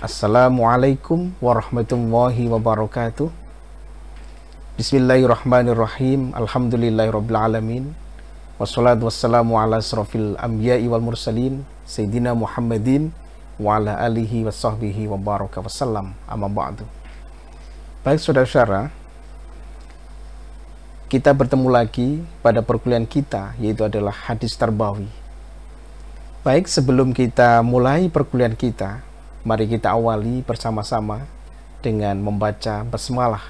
Assalamualaikum warahmatullahi wabarakatuh. Bismillahirrahmanirrahim. Alhamdulillahirrabbilalamin. Wassalatu wassalamu ala asrafil anbiya'i wal mursalin Sayyidina Muhammadin wa ala alihi wa sahbihi wa baraka wassalam. Amma ba'du. Baik saudara-saudara, kita bertemu lagi pada perkuliahan kita, yaitu adalah hadis tarbawi. Baik, sebelum kita mulai perkuliahan kita, mari kita awali bersama-sama dengan membaca basmalah.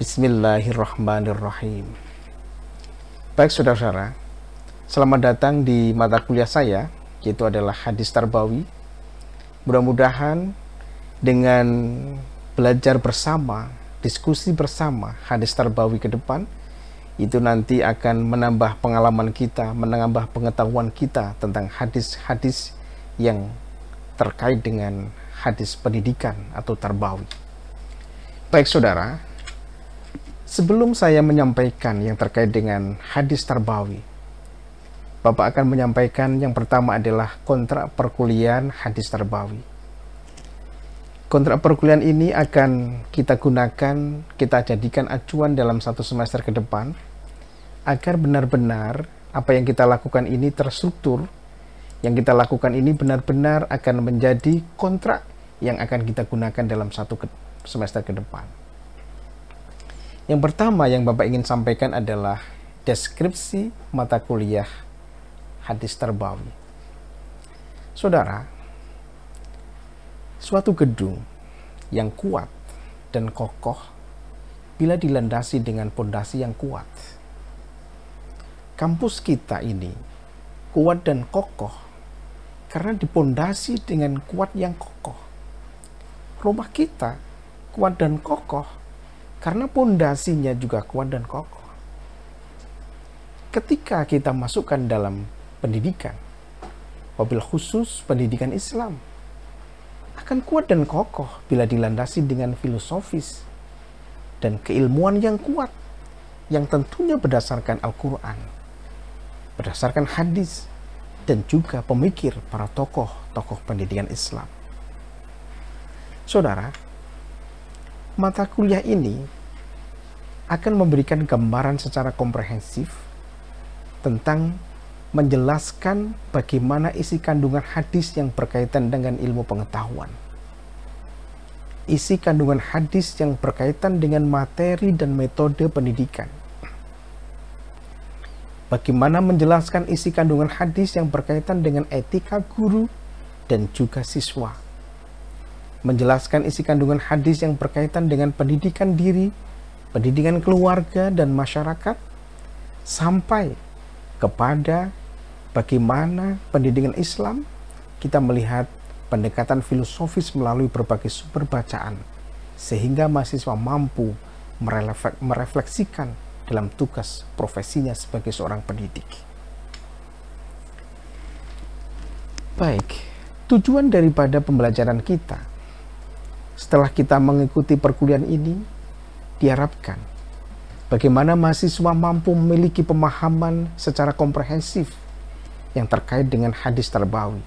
Bismillahirrahmanirrahim. Baik saudara-saudara, selamat datang di mata kuliah saya, yaitu adalah hadis tarbawi. Mudah-mudahan dengan belajar bersama, diskusi bersama hadis tarbawi ke depan, itu nanti akan menambah pengalaman kita, menambah pengetahuan kita tentang hadis-hadis yang terkait dengan hadis pendidikan atau tarbawi. Baik saudara, sebelum saya menyampaikan yang terkait dengan hadis tarbawi, Bapak akan menyampaikan yang pertama adalah kontrak perkuliahan hadis tarbawi. Kontrak perkuliahan ini akan kita gunakan, kita jadikan acuan dalam satu semester ke depan, agar benar-benar apa yang kita lakukan ini terstruktur. Yang kita lakukan ini benar-benar akan menjadi kontrak yang akan kita gunakan dalam satu semester ke depan. Yang pertama yang Bapak ingin sampaikan adalah deskripsi mata kuliah hadis tarbawi. Saudara, suatu gedung yang kuat dan kokoh bila dilandasi dengan pondasi yang kuat. Kampus kita ini kuat dan kokoh karena dipondasi dengan kuat yang kokoh. Rumah kita kuat dan kokoh karena pondasinya juga kuat dan kokoh. Ketika kita masukkan dalam pendidikan, wabil khusus pendidikan Islam, akan kuat dan kokoh bila dilandasi dengan filosofis dan keilmuan yang kuat, yang tentunya berdasarkan Al-Quran, berdasarkan hadis, dan juga pemikir para tokoh-tokoh pendidikan Islam. Saudara, mata kuliah ini akan memberikan gambaran secara komprehensif tentang menjelaskan bagaimana isi kandungan hadis yang berkaitan dengan ilmu pengetahuan. Isi kandungan hadis yang berkaitan dengan materi dan metode pendidikan. Bagaimana menjelaskan isi kandungan hadis yang berkaitan dengan etika guru dan juga siswa. Menjelaskan isi kandungan hadis yang berkaitan dengan pendidikan diri, pendidikan keluarga dan masyarakat, sampai kepada bagaimana pendidikan Islam kita melihat pendekatan filosofis melalui berbagai sumber bacaan, sehingga mahasiswa mampu merefleksikan dalam tugas profesinya sebagai seorang pendidik. Baik, tujuan daripada pembelajaran kita setelah kita mengikuti perkuliahan ini diharapkan bagaimana mahasiswa mampu memiliki pemahaman secara komprehensif yang terkait dengan hadis tarbawi,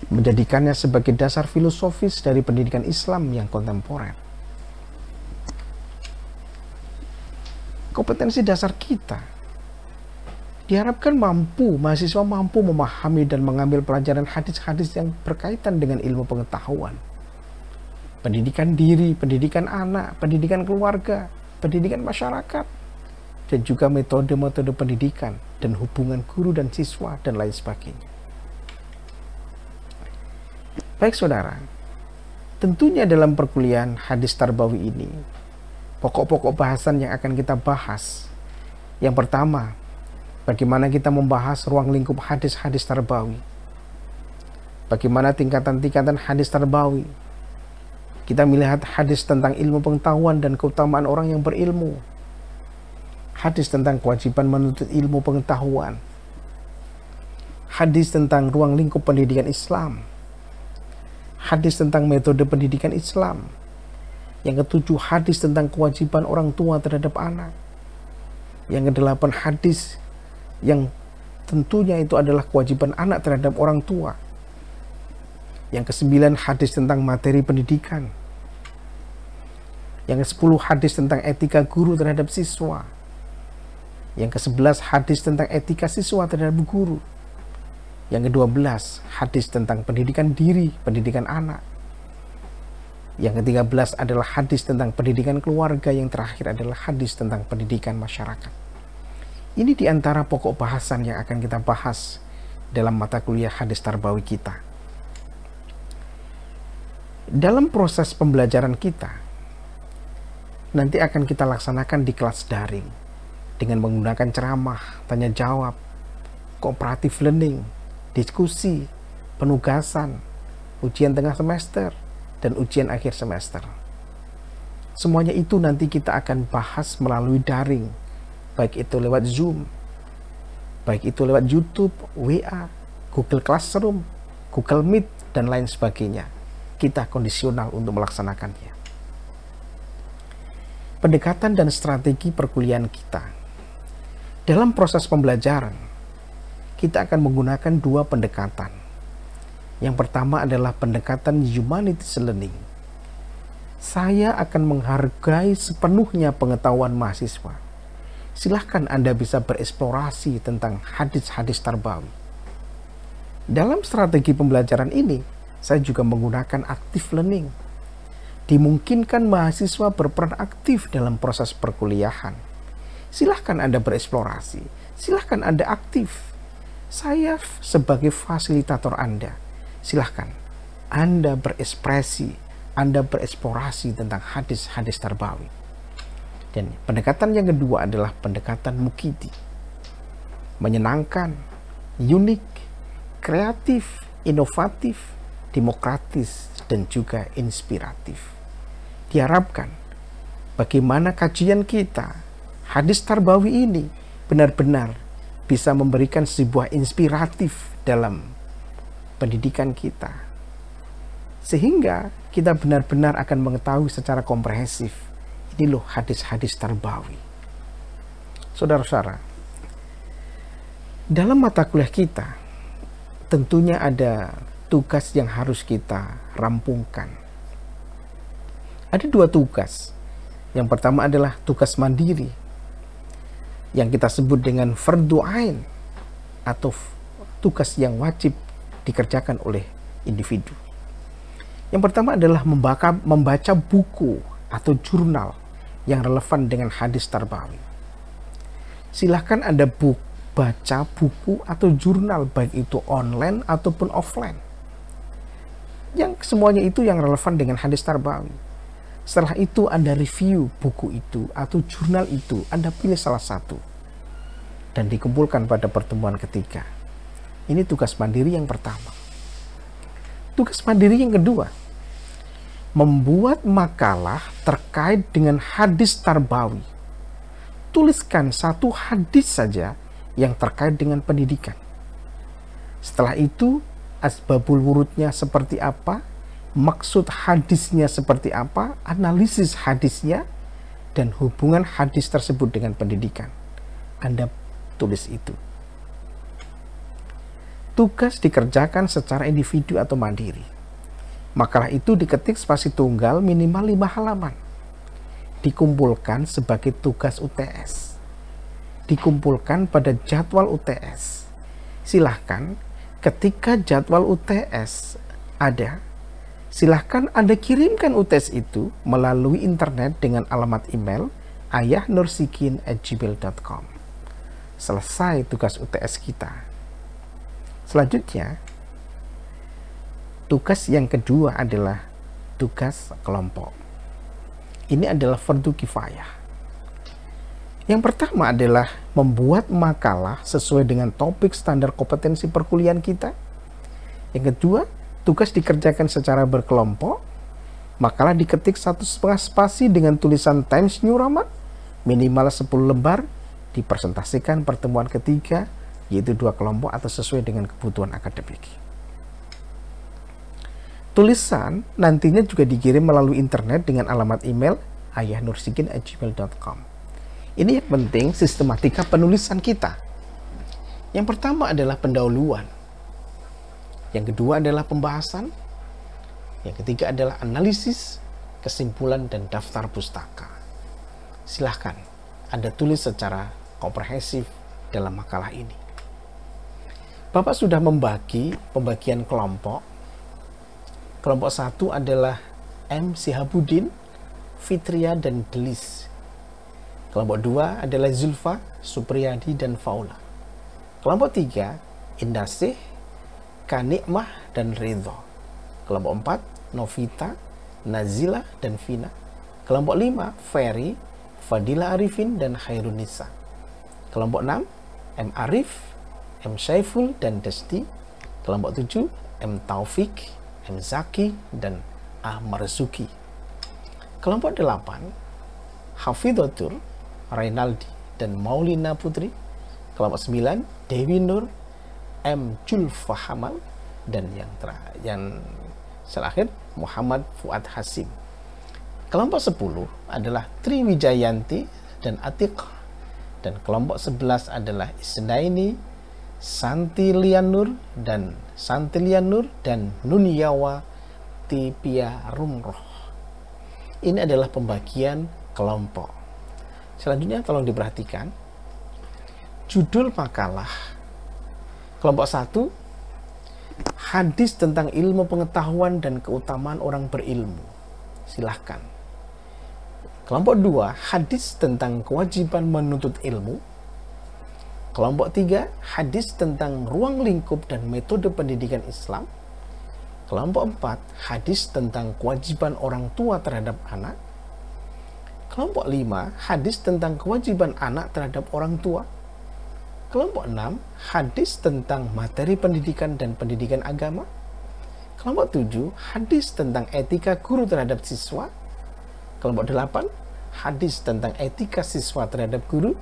menjadikannya sebagai dasar filosofis dari pendidikan Islam yang kontemporer. Kompetensi dasar kita diharapkan mahasiswa mampu memahami dan mengambil pelajaran hadis-hadis yang berkaitan dengan ilmu pengetahuan, pendidikan diri, pendidikan anak, pendidikan keluarga, pendidikan masyarakat, dan juga metode-metode pendidikan dan hubungan guru dan siswa dan lain sebagainya. Baik saudara, tentunya dalam perkuliahan hadis tarbawi ini pokok-pokok bahasan yang akan kita bahas. Yang pertama, bagaimana kita membahas ruang lingkup hadis-hadis tarbawi. Bagaimana tingkatan-tingkatan hadis tarbawi. Kita melihat hadis tentang ilmu pengetahuan dan keutamaan orang yang berilmu. Hadis tentang kewajiban menuntut ilmu pengetahuan. Hadis tentang ruang lingkup pendidikan Islam. Hadis tentang metode pendidikan Islam. Yang ketujuh, hadis tentang kewajiban orang tua terhadap anak. Yang kedelapan, hadis yang tentunya itu adalah kewajiban anak terhadap orang tua. Yang ke-9 hadis tentang materi pendidikan. Yang ke-10 hadis tentang etika guru terhadap siswa. Yang ke-11 hadis tentang etika siswa terhadap guru. Yang ke-12 hadis tentang pendidikan diri, pendidikan anak. Yang ke-13 adalah hadis tentang pendidikan keluarga. Yang terakhir adalah hadis tentang pendidikan masyarakat. Ini diantara pokok bahasan yang akan kita bahas dalam mata kuliah hadis tarbawi kita. Dalam proses pembelajaran kita, nanti akan kita laksanakan di kelas daring dengan menggunakan ceramah, tanya jawab, cooperative learning, diskusi, penugasan, ujian tengah semester, dan ujian akhir semester. Semuanya itu nanti kita akan bahas melalui daring, baik itu lewat Zoom, baik itu lewat YouTube, WA, Google Classroom, Google Meet, dan lain sebagainya. Kita kondisional untuk melaksanakannya. Pendekatan dan strategi perkuliahan kita. Dalam proses pembelajaran, kita akan menggunakan dua pendekatan. Yang pertama adalah pendekatan humanities learning. Saya akan menghargai sepenuhnya pengetahuan mahasiswa. Silahkan Anda bisa bereksplorasi tentang hadis-hadis tarbawi. Dalam strategi pembelajaran ini, saya juga menggunakan active learning. Dimungkinkan mahasiswa berperan aktif dalam proses perkuliahan. Silahkan Anda bereksplorasi, silahkan Anda aktif. Saya sebagai fasilitator Anda, silahkan Anda berekspresi, Anda bereksplorasi tentang hadis-hadis tarbawi. Dan pendekatan yang kedua adalah pendekatan mukidi. Menyenangkan, unik, kreatif, inovatif, demokratis, dan juga inspiratif. Diharapkan bagaimana kajian kita hadis tarbawi ini benar-benar bisa memberikan sebuah inspiratif dalam pendidikan kita, sehingga kita benar-benar akan mengetahui secara komprehensif, ini loh hadis-hadis tarbawi. Saudara-saudara, dalam mata kuliah kita tentunya ada tugas yang harus kita rampungkan. Ada dua tugas. Yang pertama adalah tugas mandiri, yang kita sebut dengan fardhu ain, atau tugas yang wajib dikerjakan oleh individu. Yang pertama adalah membaca buku atau jurnal yang relevan dengan hadis tarbawi. Silahkan Anda baca buku atau jurnal, baik itu online ataupun offline, yang semuanya itu yang relevan dengan hadis tarbawi. Setelah itu Anda review buku itu atau jurnal itu, Anda pilih salah satu dan dikumpulkan pada pertemuan ketiga. Ini tugas mandiri yang pertama. Tugas mandiri yang kedua, membuat makalah terkait dengan hadis tarbawi. Tuliskan satu hadis saja yang terkait dengan pendidikan. Setelah itu, asbabul wurudnya seperti apa, maksud hadisnya seperti apa, analisis hadisnya, dan hubungan hadis tersebut dengan pendidikan. Anda tulis itu. Tugas dikerjakan secara individu atau mandiri. Makalah itu diketik spasi tunggal minimal 5 halaman. Dikumpulkan sebagai tugas UTS. Dikumpulkan pada jadwal UTS. Silahkan ketika jadwal UTS ada, silahkan Anda kirimkan UTS itu melalui internet dengan alamat email ayahnursikin@gmail.com. Selesai tugas UTS kita. Selanjutnya, tugas yang kedua adalah tugas kelompok. Ini adalah fardu kifayah. Yang pertama adalah membuat makalah sesuai dengan topik standar kompetensi perkuliahan kita. Yang kedua, tugas dikerjakan secara berkelompok. Makalah diketik 1,5 spasi dengan tulisan Times New Roman, minimal 10 lembar, dipresentasikan pertemuan ketiga, yaitu 2 kelompok atau sesuai dengan kebutuhan akademik. Tulisan nantinya juga dikirim melalui internet dengan alamat email ayahnursikin@gmail.com. Ini yang penting sistematika penulisan kita. Yang pertama adalah pendahuluan. Yang kedua adalah pembahasan. Yang ketiga adalah analisis, kesimpulan, dan daftar pustaka. Silahkan Anda tulis secara komprehensif dalam makalah ini. Bapak sudah membagi pembagian kelompok. Kelompok 1 adalah M. Sihabuddin, Fitria, dan Delis. Kelompok 2 adalah Zulfa, Supriyadi, dan Faula. Kelompok 3, Indasih, Kanikmah, dan Ridho. Kelompok 4, Novita, Nazila, dan Vina. Kelompok 5, Ferry, Fadila Arifin, dan Khairunisa. Kelompok 6, M. Arif, M. Syaiful, dan Desti. Kelompok 7, M. Taufik, M. Zaki, dan A. Marzuki. Kelompok 8, Hafidhatur, Rainaldi, dan Maulina Putri. Kelompok 9, Dewi Nur, M. Julfa Hamal, dan yang terakhir Muhammad Fuad Hasim. Kelompok 10 adalah Triwijayanti dan Atiqah, dan kelompok 11 adalah Isnaini, Santilianur, dan Nuniyawa Tipia Rumroh. Ini adalah pembagian kelompok. Selanjutnya tolong diperhatikan judul makalah. Kelompok 1, hadis tentang ilmu pengetahuan dan keutamaan orang berilmu. Silahkan. Kelompok 2, hadis tentang kewajiban menuntut ilmu. Kelompok 3, hadis tentang ruang lingkup dan metode pendidikan Islam. Kelompok 4, hadis tentang kewajiban orang tua terhadap anak. Kelompok 5, hadis tentang kewajiban anak terhadap orang tua. Kelompok 6, hadis tentang materi pendidikan dan pendidikan agama. Kelompok 7, hadis tentang etika guru terhadap siswa. Kelompok 8, hadis tentang etika siswa terhadap guru.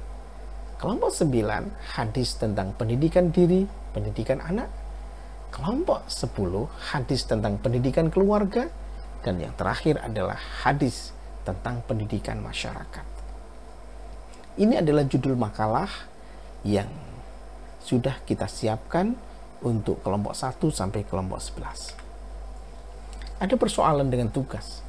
Kelompok 9, hadis tentang pendidikan diri, pendidikan anak. Kelompok 10, hadis tentang pendidikan keluarga. Dan yang terakhir adalah hadis tentang pendidikan masyarakat. Ini adalah judul makalah yang sudah kita siapkan untuk kelompok 1 sampai kelompok 11. Ada persoalan dengan tugas.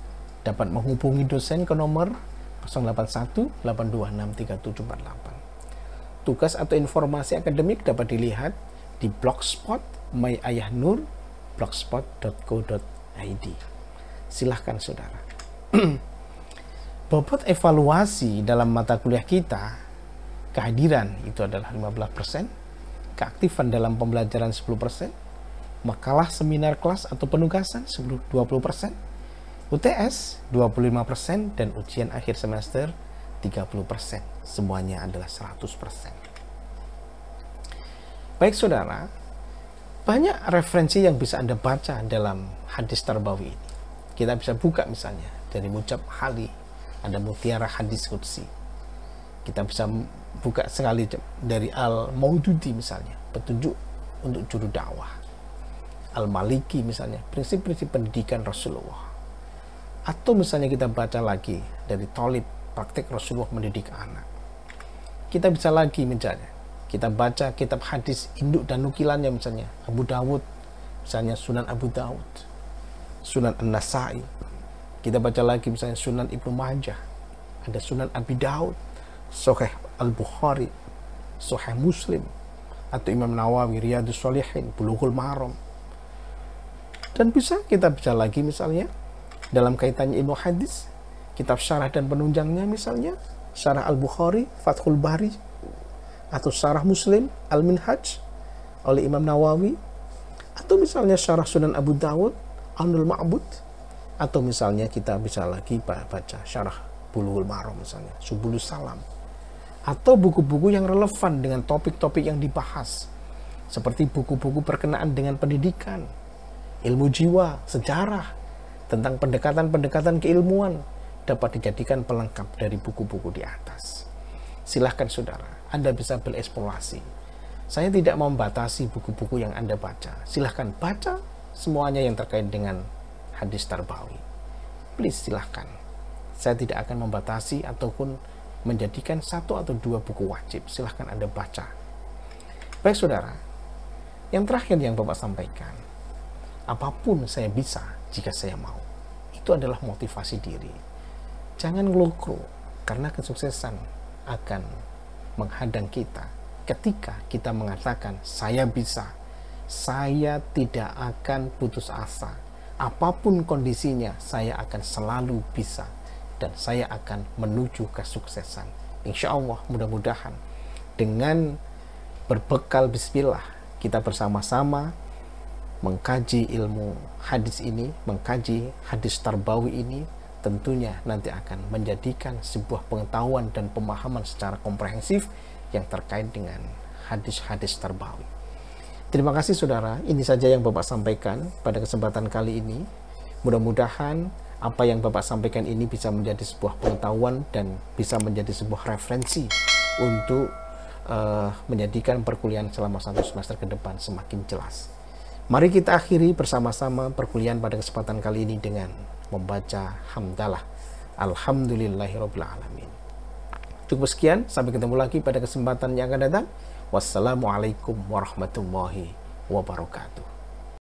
Dapat menghubungi dosen ke nomor 081 826 3748. Tugas atau informasi akademik dapat dilihat di blogspot myayahnur blogspot.co.id. Silahkan saudara. Bobot evaluasi dalam mata kuliah kita, kehadiran itu adalah 15%, keaktifan dalam pembelajaran 10%, makalah seminar kelas atau penugasan 20%, UTS 25%, dan ujian akhir semester 30%. Semuanya adalah 100%. Baik saudara, banyak referensi yang bisa Anda baca dalam hadis tarbawi ini. Kita bisa buka misalnya dari Mujab Hali, ada Mutiara Hadis Qudsi. Kita bisa buka sekali dari Al-Maududi misalnya, petunjuk untuk juru dakwah. Al-Maliki misalnya, prinsip-prinsip pendidikan Rasulullah. Atau misalnya kita baca lagi dari Thalib, praktek Rasulullah mendidik anak. Kita bisa lagi misalnya, kita baca kitab hadis induk dan nukilannya misalnya, Abu Dawud, misalnya Sunan Abu Dawud, Sunan An-Nasai. Kita baca lagi misalnya Sunan Ibnu Majah, ada Sunan Abi Daud, Sahih Al-Bukhari, Sahih Muslim, atau Imam Nawawi, Riyadhus Shalihin, Bulughul Maram. Dan bisa kita baca lagi misalnya dalam kaitannya ilmu hadis, kitab syarah dan penunjangnya misalnya, Syarah Al-Bukhari, Fathul Bari, atau Syarah Muslim, Al-Minhaj oleh Imam Nawawi, atau misalnya Syarah Sunan Abu Dawud, Aunul Ma'bud, atau misalnya kita bisa lagi baca Syarah Bulughul Maram misalnya, Subulus Salam, atau buku-buku yang relevan dengan topik-topik yang dibahas, seperti buku-buku berkenaan dengan pendidikan, ilmu jiwa, sejarah, tentang pendekatan-pendekatan keilmuan, dapat dijadikan pelengkap dari buku-buku di atas. Silahkan saudara, Anda bisa bereksplorasi. Saya tidak membatasi buku-buku yang Anda baca. Silahkan baca semuanya yang terkait dengan hadis tarbawi. Please silahkan. Saya tidak akan membatasi ataupun menjadikan 1 atau 2 buku wajib. Silahkan Anda baca. Baik saudara, yang terakhir yang Bapak sampaikan, apapun saya bisa jika saya mau. Itu adalah motivasi diri. Jangan ngeluh, karena kesuksesan akan menghadang kita ketika kita mengatakan saya bisa, saya tidak akan putus asa, apapun kondisinya saya akan selalu bisa, dan saya akan menuju kesuksesan. Insya Allah, mudah-mudahan dengan berbekal bismillah kita bersama-sama mengkaji ilmu hadis ini, mengkaji hadis tarbawi ini, tentunya nanti akan menjadikan sebuah pengetahuan dan pemahaman secara komprehensif yang terkait dengan hadis-hadis tarbawi. Terima kasih saudara, ini saja yang Bapak sampaikan pada kesempatan kali ini. Mudah-mudahan apa yang Bapak sampaikan ini bisa menjadi sebuah pengetahuan dan bisa menjadi sebuah referensi untuk menjadikan perkuliahan selama 1 semester ke depan semakin jelas. Mari kita akhiri bersama-sama perkuliahan pada kesempatan kali ini dengan membaca hamdalah. Alhamdulillahirabbil alamin. Cukup sekian, sampai ketemu lagi pada kesempatan yang akan datang. Wassalamualaikum warahmatullahi wabarakatuh.